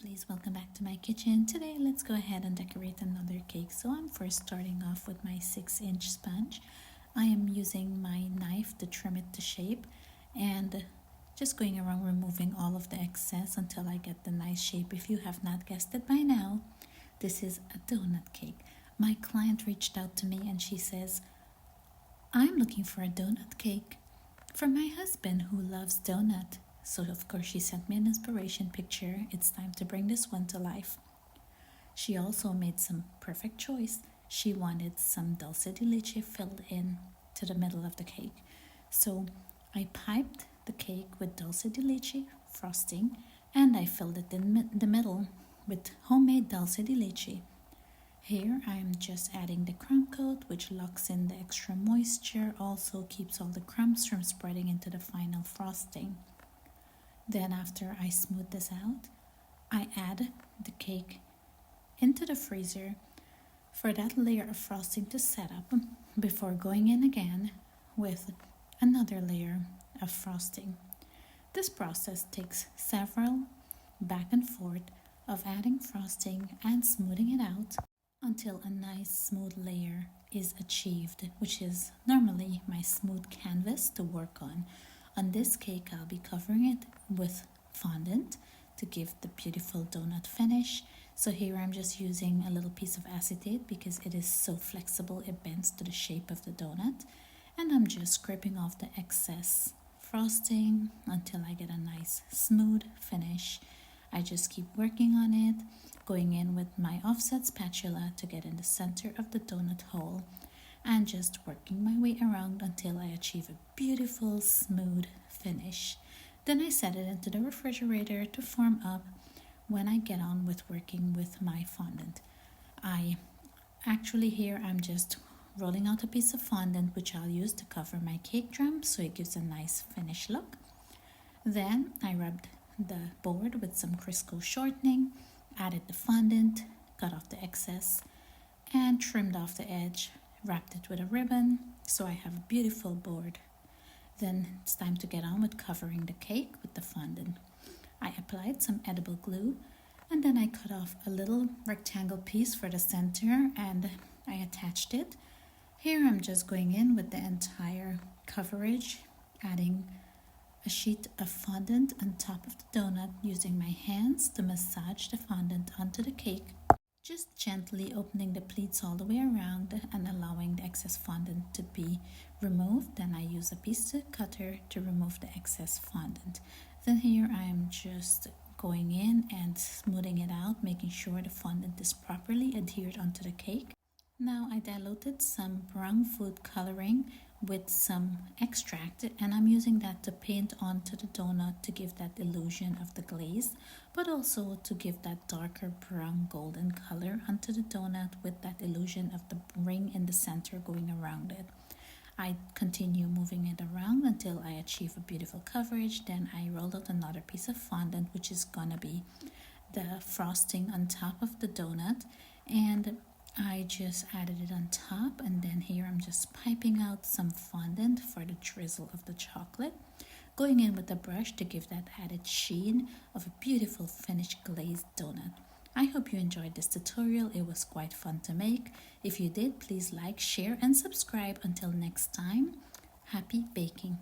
lovelies, welcome back to my kitchen. Today let's go ahead and decorate another cake. So I'm first starting off with my 6-inch sponge. I am using my knife to trim it to shape and just going around removing all of the excess until I get the nice shape. If you have not guessed it by now, this is a donut cake. My client reached out to me and she says, I'm looking for a donut cake for my husband who loves donut. So of course she sent me an inspiration picture. It's time to bring this one to life. She also made some perfect choice. She wanted some dulce de leche filled in to the middle of the cake. So I piped the cake with dulce de leche frosting and I filled it in the middle with homemade dulce de leche. Here I am just adding the crumb coat, which locks in the extra moisture, also keeps all the crumbs from spreading into the final frosting. Then after I smooth this out, I add the cake into the freezer for that layer of frosting to set up before going in again with another layer of frosting. This process takes several back and forth of adding frosting and smoothing it out until a nice smooth layer is achieved, which is normally my smooth canvas to work on. On this cake, I'll be covering it with fondant to give the beautiful donut finish. So here I'm just using a little piece of acetate because it is so flexible, it bends to the shape of the donut. And I'm just scraping off the excess frosting until I get a nice smooth finish. I just keep working on it, going in with my offset spatula to get in the center of the donut hole and just working my way around until I achieve a beautiful smooth finish. Then I set it into the refrigerator to form up when I get on with working with my fondant. I'm just rolling out a piece of fondant which I'll use to cover my cake drum so it gives a nice finished look. Then I rubbed the board with some Crisco shortening, added the fondant, cut off the excess, and trimmed off the edge, wrapped it with a ribbon, so I have a beautiful board. Then it's time to get on with covering the cake with the fondant. I applied some edible glue, and then I cut off a little rectangle piece for the center, and I attached it. Here I'm just going in with the entire coverage, adding a sheet of fondant on top of the donut, using my hands to massage the fondant onto the cake, just gently opening the pleats all the way around and allowing the excess fondant to be removed. Then I use a piece of cutter to remove the excess fondant. Then here I am just going in and smoothing it out, making sure the fondant is properly adhered onto the cake. Now I diluted some brown food coloring with some extract and I'm using that to paint onto the donut to give that illusion of the glaze, but also to give that darker brown golden color onto the donut with that illusion of the ring in the center going around it. I continue moving it around until I achieve a beautiful coverage. Then I rolled out another piece of fondant, which is gonna be the frosting on top of the donut, and I just added it on top, and then here I'm just piping out some fondant for the drizzle of the chocolate, going in with a brush to give that added sheen of a beautiful finished glazed donut. I hope you enjoyed this tutorial. It was quite fun to make. If you did, please like, share, and subscribe. Until next time, happy baking.